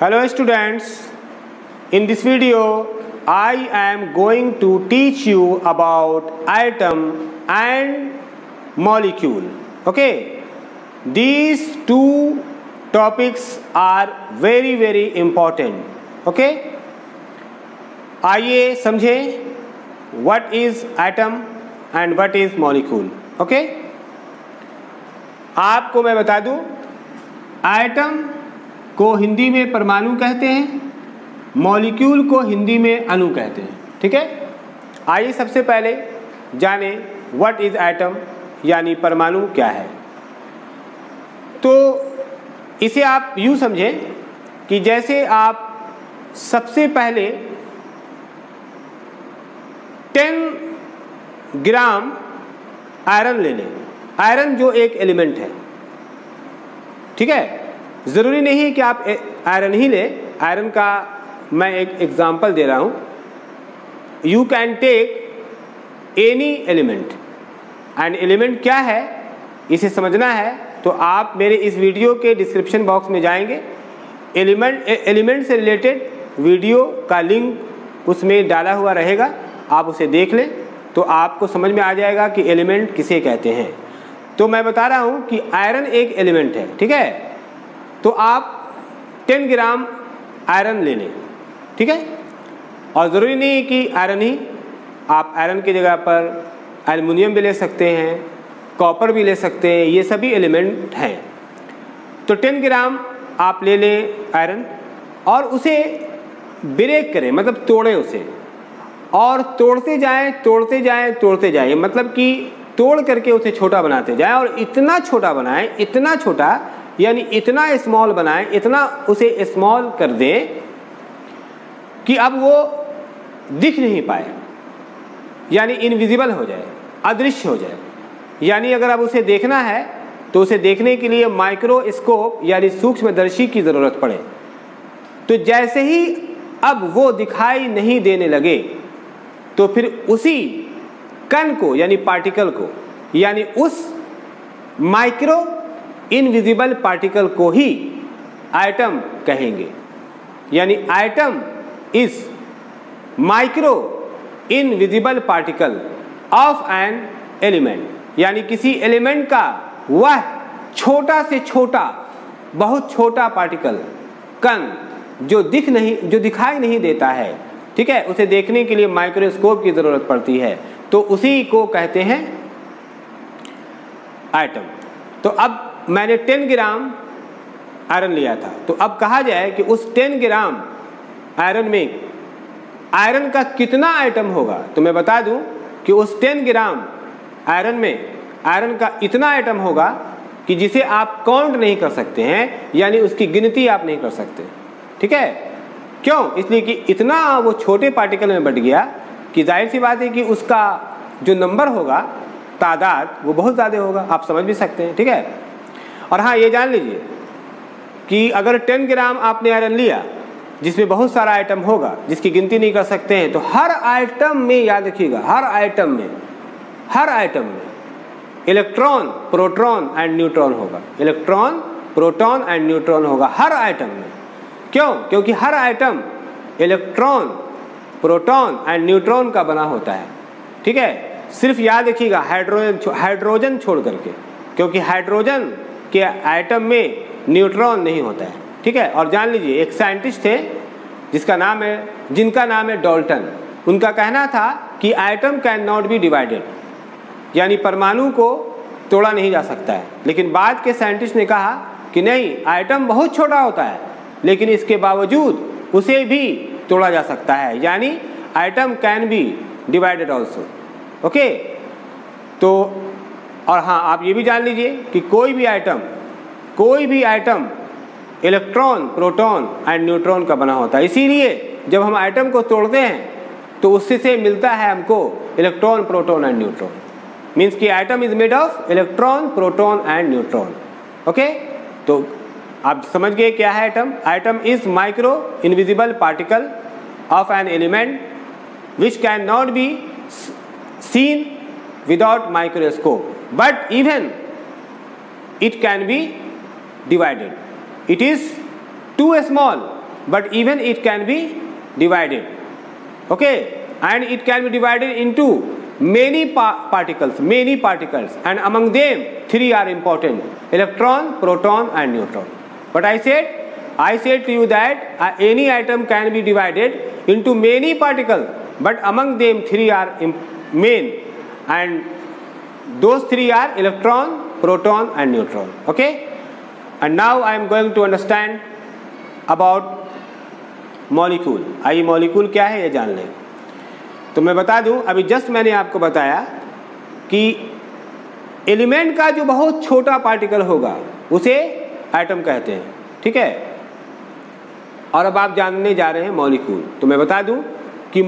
Hello students, in this video I am going to teach you about atom and molecule. Okay, these two topics are very important. Okay, आइए समझें what is atom and what is molecule. Okay, आपको मैं बता दूं, atom को हिंदी में परमाणु कहते हैं, मॉलिक्यूल को हिंदी में अणु कहते हैं. ठीक है, आइए सबसे पहले जाने व्हाट इज एटम यानी परमाणु क्या है. तो इसे आप यूँ समझें कि जैसे आप सबसे पहले 10 ग्राम आयरन ले लें. आयरन जो एक एलिमेंट है, ठीक है, ज़रूरी नहीं है कि आप आयरन ही लें. आयरन का मैं एक एग्जांपल दे रहा हूँ. You can take any element. And element क्या है इसे समझना है तो आप मेरे इस वीडियो के डिस्क्रिप्शन बॉक्स में जाएंगे. एलिमेंट से रिलेटेड वीडियो का लिंक उसमें डाला हुआ रहेगा, आप उसे देख लें तो आपको समझ में आ जाएगा कि एलिमेंट किसे कहते हैं. तो मैं बता रहा हूँ कि आयरन एक एलिमेंट है. ठीक है, तो आप 10 ग्राम आयरन ले लें. ठीक है, और ज़रूरी नहीं है कि आयरन ही, आप आयरन की जगह पर एल्युमिनियम भी ले सकते हैं, कॉपर भी ले सकते हैं, ये सभी एलिमेंट हैं. तो 10 ग्राम आप ले लें आयरन और उसे ब्रेक करें, मतलब तोड़ें उसे, और तोड़ते जाएं, मतलब कि तोड़ करके उसे छोटा बनाते जाएं और इतना छोटा बनाएं, इतना छोटा यानी इतना स्मॉल बनाएं, इतना उसे स्मॉल कर दें कि अब वो दिख नहीं पाए, यानी इनविजिबल हो जाए, अदृश्य हो जाए. यानी अगर अब उसे देखना है तो उसे देखने के लिए माइक्रोस्कोप यानी सूक्ष्मदर्शी की ज़रूरत पड़े. तो जैसे ही अब वो दिखाई नहीं देने लगे तो फिर उसी कण को यानी पार्टिकल को, यानी उस माइक्रो इनविजिबल पार्टिकल को ही एटम कहेंगे. यानी atom is micro invisible particle of an element. यानी किसी एलिमेंट का वह छोटा से छोटा, बहुत छोटा पार्टिकल, कण जो दिखाई नहीं देता है. ठीक है, उसे देखने के लिए माइक्रोस्कोप की ज़रूरत पड़ती है, तो उसी को कहते हैं एटम. तो अब मैंने 10 ग्राम आयरन लिया था, तो अब कहा जाए कि उस 10 ग्राम आयरन में आयरन का कितना एटम होगा. तो मैं बता दूं कि उस 10 ग्राम आयरन में आयरन का इतना एटम होगा कि जिसे आप काउंट नहीं कर सकते हैं, यानी उसकी गिनती आप नहीं कर सकते. ठीक है, क्यों? इसलिए कि इतना वो छोटे पार्टिकल में बट गया कि जाहिर सी बात है कि उसका जो नंबर होगा, तादाद, वो बहुत ज़्यादा होगा. आप समझ भी सकते हैं. ठीक है, और हाँ, ये जान लीजिए कि अगर 10 ग्राम आपने आयरन लिया जिसमें बहुत सारा आइटम होगा जिसकी गिनती नहीं कर सकते हैं, तो हर आइटम में, याद रखिएगा, हर आइटम में इलेक्ट्रॉन, प्रोटॉन एंड न्यूट्रॉन होगा. इलेक्ट्रॉन, प्रोटॉन एंड न्यूट्रॉन होगा हर आइटम में. क्यों? क्योंकि हर item electron, proton and neutron का बना होता है. ठीक है, सिर्फ याद रखिएगा हाइड्रोजन छोड़ करके, क्योंकि हाइड्रोजन के आइटम में न्यूट्रॉन नहीं होता है. ठीक है, और जान लीजिए एक साइंटिस्ट थे जिनका नाम है डाल्टन. उनका कहना था कि item can not B divided, यानी परमाणु को तोड़ा नहीं जा सकता है. लेकिन बाद के साइंटिस्ट ने कहा कि नहीं, आइटम बहुत छोटा होता है लेकिन इसके बावजूद उसे भी तोड़ा जा सकता है, यानी item can be divided also. Okay, तो और हाँ, आप ये भी जान लीजिए कि कोई भी item electron, proton and neutron का बना होता है. इसीलिए जब हम आइटम को तोड़ते हैं तो उससे से मिलता है हमको electron, proton and neutron. Means कि item is made of electron, proton and neutron. Okay, तो आप समझ गए क्या है atom. Atom is micro invisible particle of an element which can not be seen without microscope, but even it can be divided. It is too small but even it can be divided. Okay, and it can be divided into many particles, and among them 3 are important: electron, proton and neutron. But I said to you that any atom can be divided into many particles, but among them 3 are main, and those 3 are electron, proton and neutron. Okay, and now I am going to understand about molecule. आइए molecule क्या है ये जान लें. तो मैं बता दूं, अभी जस्ट मैंने आपको बताया कि एलिमेंट का जो बहुत छोटा पार्टिकल होगा उसे एटम कहते हैं. ठीक है, और अब आप जानने जा रहे हैं मॉलिक्यूल. तो मैं बता दूं कि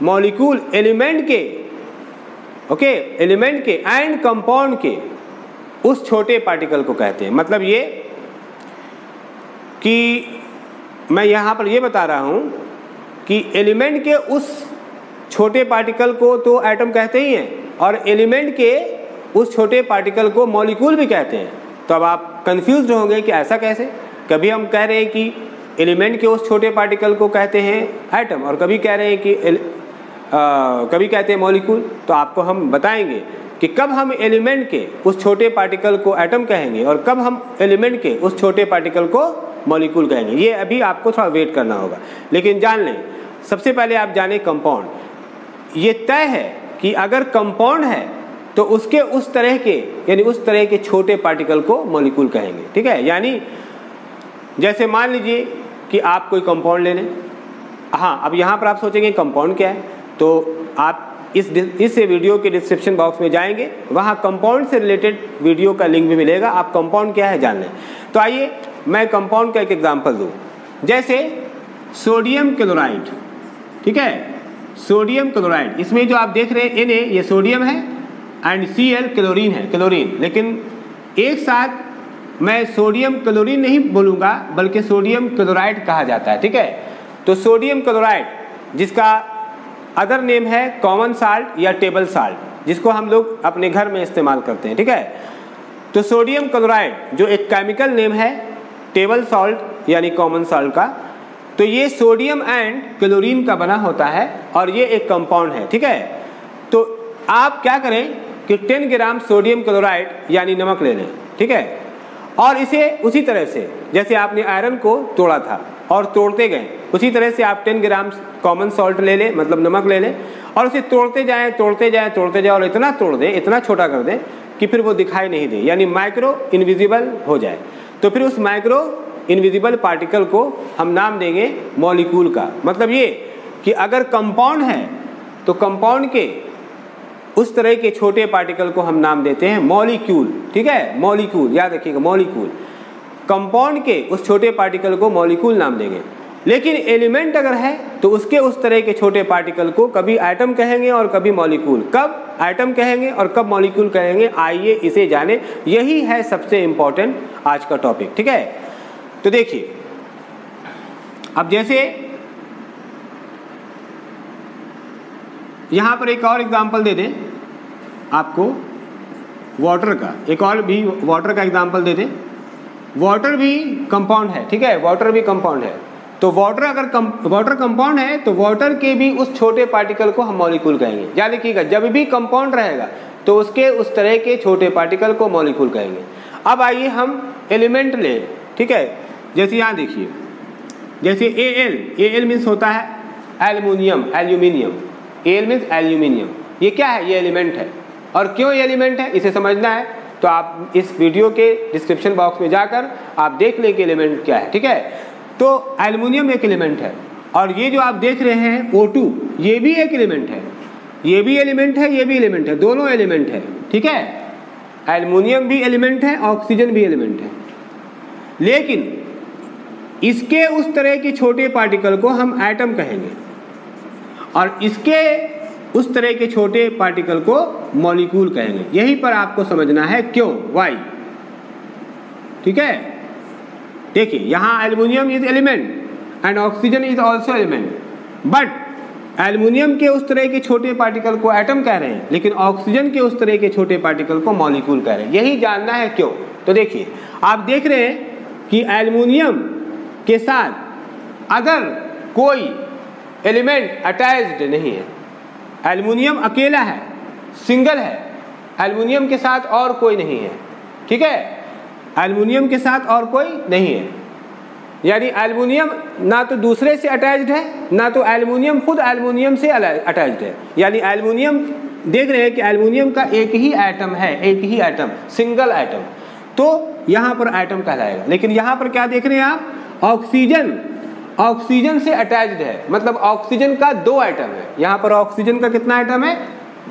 मॉलिक्यूल एलिमेंट के, ओके, एलिमेंट के एंड कंपाउंड के उस छोटे पार्टिकल को कहते हैं. मतलब ये कि मैं यहाँ पर ये बता रहा हूँ कि एलिमेंट के उस छोटे पार्टिकल को तो एटम कहते ही हैं, और एलिमेंट के उस छोटे पार्टिकल को मॉलिक्यूल भी कहते हैं. तो अब आप कंफ्यूज होंगे कि ऐसा कैसे. कभी हम कह रहे हैं कि एलिमेंट के उस छोटे पार्टिकल को कहते हैं एटम, और कभी कह रहे हैं कि कभी कहते हैं मॉलिक्यूल. तो आपको हम बताएंगे कि कब हम एलिमेंट के उस छोटे पार्टिकल को एटम कहेंगे और कब हम एलिमेंट के उस छोटे पार्टिकल को मॉलिक्यूल कहेंगे. ये अभी आपको थोड़ा वेट करना होगा. लेकिन जान लें, सबसे पहले आप जाने कंपाउंड. ये तय है कि अगर कंपाउंड है तो उसके उस तरह के, यानी उस तरह के छोटे पार्टिकल को मॉलिक्यूल कहेंगे. ठीक है, यानी जैसे मान लीजिए कि आप कोई कंपाउंड ले लें. हाँ, अब यहाँ पर आप सोचेंगे कंपाउंड क्या है, तो आप इस वीडियो के डिस्क्रिप्शन बॉक्स में जाएंगे, वहाँ कंपाउंड से रिलेटेड वीडियो का लिंक भी मिलेगा. आप कंपाउंड क्या है जान लें. तो आइए मैं कंपाउंड का एक एग्जांपल दूँ. जैसे सोडियम क्लोराइड. ठीक है, सोडियम क्लोराइड, इसमें जो आप देख रहे हैं Na, ये सोडियम है, एंड Cl क्लोरीन है, क्लोरीन. लेकिन एक साथ मैं सोडियम क्लोरीन नहीं बोलूँगा, बल्कि सोडियम क्लोराइड कहा जाता है. ठीक है, तो सोडियम क्लोराइड, जिसका अदर नेम है कॉमन साल्ट या टेबल साल्ट, जिसको हम लोग अपने घर में इस्तेमाल करते हैं. ठीक है, तो सोडियम क्लोराइड जो एक केमिकल नेम है टेबल सॉल्ट यानी कॉमन साल्ट का, तो ये सोडियम एंड क्लोरीन का बना होता है और ये एक कंपाउंड है. ठीक है, तो आप क्या करें कि 10 ग्राम सोडियम क्लोराइड यानी नमक ले लें. ठीक है, और इसे उसी तरह से जैसे आपने आयरन को तोड़ा था और तोड़ते गए, उसी तरह से आप 10 ग्राम कॉमन सॉल्ट ले लें, मतलब नमक ले लें, और उसे तोड़ते जाएं और इतना तोड़ दें, इतना छोटा कर दें कि फिर वो दिखाई नहीं दे, यानी माइक्रो इनविजिबल हो जाए. तो फिर उस माइक्रो इनविजिबल पार्टिकल को हम नाम देंगे मॉलिक्यूल का. मतलब ये कि अगर कंपाउंड है तो कंपाउंड के उस तरह के छोटे पार्टिकल को हम नाम देते हैं मॉलिक्यूल. ठीक है, मॉलिक्यूल याद रखिएगा, मॉलिक्यूल. कंपाउंड के उस छोटे पार्टिकल को मॉलिक्यूल नाम देंगे. लेकिन एलिमेंट अगर है तो उसके उस तरह के छोटे पार्टिकल को कभी एटम कहेंगे और कभी मॉलिक्यूल. कब एटम कहेंगे और कब मॉलिक्यूल कहेंगे, आइए इसे जाने. यही है सबसे इंपॉर्टेंट आज का टॉपिक. ठीक है, तो देखिए, अब जैसे यहां पर एक और एग्जांपल दे दें आपको वाटर का. एक और भी वाटर का एग्जांपल दे दें. वाटर भी कंपाउंड है. ठीक है, वाटर भी कंपाउंड है. तो वाटर अगर वाटर कंपाउंड है तो वाटर के भी उस छोटे पार्टिकल को हम मॉलिक्यूल कहेंगे. याद रखिएगा, जब भी कंपाउंड रहेगा तो उसके उस तरह के छोटे पार्टिकल को मॉलिक्यूल कहेंगे. अब आइए हम एलिमेंट ले. ठीक है, जैसे यहाँ देखिए, जैसे Al मीन्स होता है एल्युमिनियम. Al means aluminium. ये क्या है, ये एलिमेंट है. और क्यों ये एलिमेंट है इसे समझना है तो आप इस वीडियो के डिस्क्रिप्शन बॉक्स में जाकर आप देख लें कि एलिमेंट क्या है. ठीक है, तो एल्युमिनियम एक एलिमेंट है, और ये जो आप देख रहे हैं O2, ये भी एक एलिमेंट है. ये भी एलिमेंट है, ये भी एलिमेंट है, दोनों एलिमेंट है. ठीक है, एल्युमिनियम भी एलिमेंट है, ऑक्सीजन भी एलिमेंट है. लेकिन इसके उस तरह के छोटे पार्टिकल को हम एटम कहेंगे और इसके उस तरह के छोटे पार्टिकल को मॉलिक्यूल कहेंगे. यहीं पर आपको समझना है क्यों, वाई. ठीक है, देखिए यहाँ aluminium is element and oxygen is also element, but aluminium के उस तरह के छोटे पार्टिकल को एटम कह रहे हैं, लेकिन ऑक्सीजन के उस तरह के छोटे पार्टिकल को मॉलिक्यूल कह रहे हैं. यही जानना है क्यों. तो देखिए, आप देख रहे हैं कि एल्युमिनियम के साथ अगर कोई एलिमेंट अटैच्ड नहीं है, एल्युमिनियम अकेला है, सिंगल है, एल्युमिनियम के साथ और कोई नहीं है, ठीक है, एल्युमिनियम के साथ और कोई नहीं है, यानी एल्युमिनियम ना तो दूसरे से अटैच्ड है, ना तो एल्युमिनियम खुद एल्युमिनियम से अटैच्ड है, यानी एल्युमिनियम देख रहे हैं कि एल्युमिनियम का एक ही एटम है, एक ही एटम, सिंगल एटम, तो यहाँ पर एटम कहलाएगा। लेकिन यहाँ पर क्या देख रहे हैं आप, ऑक्सीजन से अटैच्ड है, मतलब ऑक्सीजन का 2 एटम है, यहाँ पर ऑक्सीजन का कितना एटम है,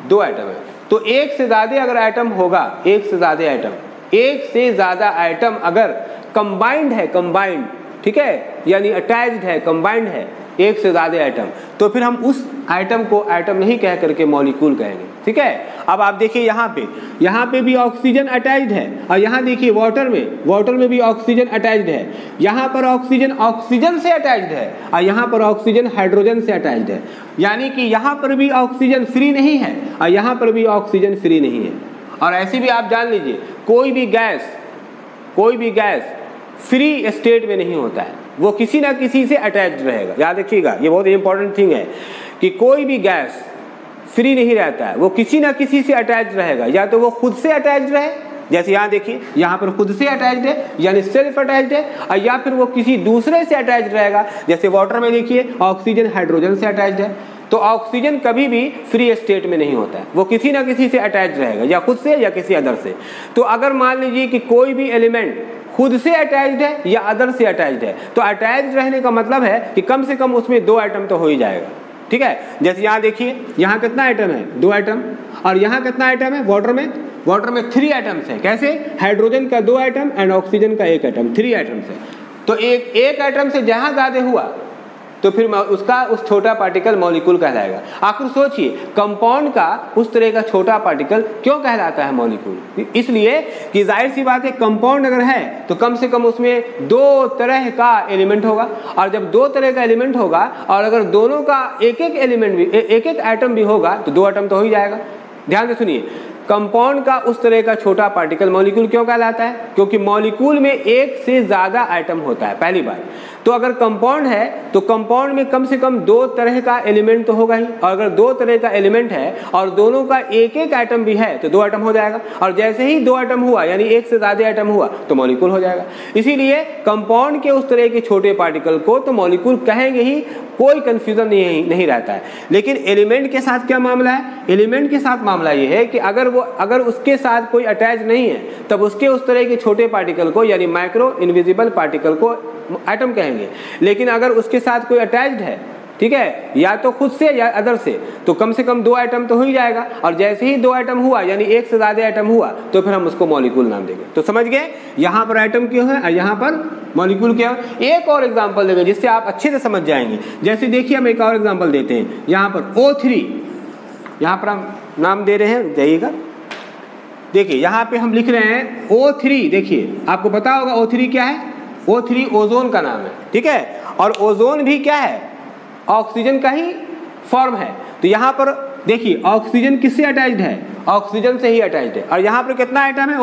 2 एटम है। तो एक से ज़्यादा अगर एटम होगा, एक से ज़्यादा एटम अगर कंबाइंड है, कंबाइंड, ठीक है, यानी अटैच्ड है, कंबाइंड है एक से ज़्यादा एटम, तो फिर हम उस एटम को एटम नहीं कह करके मॉलिक्यूल कहेंगे, ठीक है। अब आप देखिए यहाँ पे भी ऑक्सीजन अटैच्ड है, और यहाँ देखिए वाटर में भी ऑक्सीजन अटैच्ड है, यहाँ पर ऑक्सीजन से अटैच्ड है, और यहाँ पर ऑक्सीजन हाइड्रोजन से अटैच्ड है, यानी कि यहाँ पर भी ऑक्सीजन फ्री नहीं है और यहाँ पर भी ऑक्सीजन फ्री नहीं है। और ऐसे भी आप जान लीजिए कोई भी गैस फ्री स्टेट में नहीं होता है, वो किसी ना किसी से अटैच्ड रहेगा। याद रखिएगा, ये बहुत इंपॉर्टेंट थिंग है कि कोई भी गैस फ्री नहीं रहता है, वो किसी ना किसी से अटैच्ड रहेगा, या तो वो खुद से अटैच्ड रहे, जैसे यहाँ देखिए यहाँ पर खुद से अटैच्ड है यानी सेल्फ अटैच्ड है, और या फिर वो किसी दूसरे से अटैच्ड रहेगा, जैसे वाटर में देखिए ऑक्सीजन हाइड्रोजन से अटैच्ड है, तो ऑक्सीजन कभी भी फ्री स्टेट में नहीं होता है, वो किसी ना किसी से अटैच्ड रहेगा, या खुद से या किसी अदर से। तो अगर मान लीजिए कि कोई भी एलिमेंट खुद से अटैच्ड है या अदर से अटैच्ड है, तो अटैच्ड रहने का मतलब है कि कम से कम उसमें 2 एटम तो हो ही जाएगा, ठीक है। जैसे यहाँ देखिए यहाँ कितना एटम है, 2 एटम, और यहाँ कितना एटम है वाटर में 3 एटम्स है। कैसे, हाइड्रोजन का 2 एटम एंड ऑक्सीजन का 1 एटम, 3 एटम्स है। तो एक एटम से जहाँ ज़्यादा हुआ तो फिर उसका उस छोटा पार्टिकल मॉलिक्यूल कहलाएगा। आखिर सोचिए कंपाउंड का उस तरह का छोटा पार्टिकल क्यों कहलाता है मॉलिक्यूल, इसलिए कि जाहिर सी बात है कंपाउंड अगर है तो कम से कम उसमें 2 तरह का एलिमेंट होगा, और जब 2 तरह का एलिमेंट होगा और अगर दोनों का एक एक एटम भी होगा तो 2 एटम तो हो ही जाएगा। ध्यान से सुनिए, कंपाउंड का उस तरह का छोटा पार्टिकल मॉलिक्यूल क्यों कहलाता है, क्योंकि मॉलिक्यूल में एक से ज़्यादा एटम होता है, पहली बात। तो अगर कंपाउंड है तो कंपाउंड में कम से कम 2 तरह का एलिमेंट तो होगा ही, और अगर 2 तरह का एलिमेंट है और दोनों का एक एटम भी है तो 2 एटम हो जाएगा, और जैसे ही 2 एटम हुआ यानी एक से ज़्यादा एटम हुआ तो मॉलिक्यूल हो जाएगा। इसीलिए कंपाउंड के उस तरह के छोटे पार्टिकल को तो मॉलिक्यूल कहेंगे ही, कोई कंफ्यूजन नहीं रहता है। लेकिन एलिमेंट के साथ क्या मामला है, एलिमेंट के साथ मामला ये है कि अगर उसके साथ कोई अटैच नहीं है तब उसके उस तरह के छोटे पार्टिकल को यानी माइक्रो इनविजिबल पार्टिकल को एटम कहेंगे। लेकिन अगर उसके साथ कोई अटैच्ड है, ठीक है, या तो खुद से या अदर से, तो कम 2 एटम तो हो ही जाएगा, और जैसे ही 2 एटम हुआ यानी एक से ज़्यादा एटम हुआ तो फिर हम उसको मॉलिक्यूल नाम देंगे। तो समझ गए, यहाँ पर एटम क्यों है और यहाँ पर मॉलिक्यूल क्या है। एक और एग्जांपल देंगे जिससे आप अच्छे से समझ जाएंगे। जैसे देखिए हम एक और एग्जांपल देते हैं, यहाँ पर O3, यहाँ पर हम नाम दे रहे हैं, जाइएगा देखिए यहाँ पे हम लिख रहे हैं O3। देखिए आपको पता होगा O3 क्या है, O3 ओजोन का नाम है, ठीक है, और ओजोन भी क्या है, ऑक्सीजन का ही फॉर्म है। तो यहाँ पर देखिए ऑक्सीजन किससे अटैच्ड है, ऑक्सीजन से ही अटैच्ड है, और यहाँ पर कितना आइटम है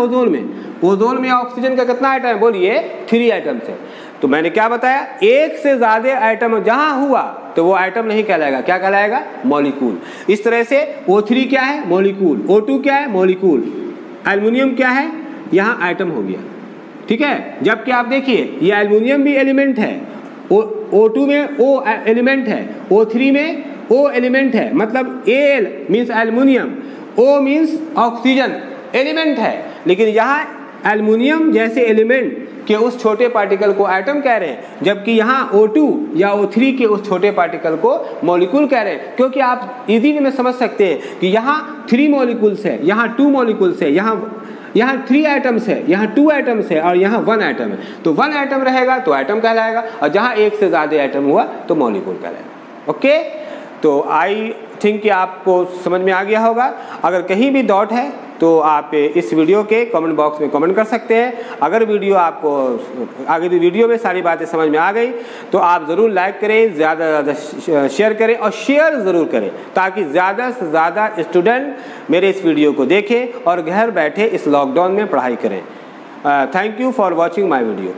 ओजोन में ऑक्सीजन का कितना आइटम है, बोलिए 3 आइटम्स है। तो मैंने क्या बताया, एक से ज्यादा आइटम जहां हुआ तो वो आइटम नहीं कहलाएगा, क्या कहलाएगा, मॉलिक्यूल। इस तरह से O3 क्या है, मॉलिक्यूल, O2 क्या है, मॉलिक्यूल, एल्युमिनियम क्या है, यहाँ आइटम हो गया, ठीक है। जबकि आप देखिए ये एल्युमिनियम भी एलिमेंट है, O2 में O एलिमेंट है, O3 में O एलिमेंट है, मतलब Al means aluminium, O means oxygen element है। लेकिन यहाँ एल्युमिनियम जैसे एलिमेंट के उस छोटे पार्टिकल को एटम कह रहे हैं, जबकि यहाँ O2 या O3 के उस छोटे पार्टिकल को मॉलिक्यूल कह रहे हैं। क्योंकि आप इजीली में समझ सकते हैं कि यहाँ 3 मॉलिक्यूल्स है, यहाँ 2 मॉलिक्यूल्स है, यहाँ 3 एटम्स है, यहाँ 2 एटम्स है, और यहाँ 1 एटम है। तो 1 एटम रहेगा तो एटम कहलाएगा, और जहाँ एक से ज़्यादा एटम हुआ तो मॉलिक्यूल कहलाएगा। ओके, तो आई थिंक कि आपको समझ में आ गया होगा। अगर कहीं भी डाउट है तो आप इस वीडियो के कमेंट बॉक्स में कमेंट कर सकते हैं। अगर वीडियो आपको आगे वीडियो में सारी बातें समझ में आ गई तो आप ज़रूर लाइक करें, ज़्यादा से ज़्यादा शेयर करें और शेयर ज़रूर करें, ताकि ज़्यादा से ज़्यादा स्टूडेंट मेरे इस वीडियो को देखें और घर बैठे इस लॉकडाउन में पढ़ाई करें। Thank you for watching my video.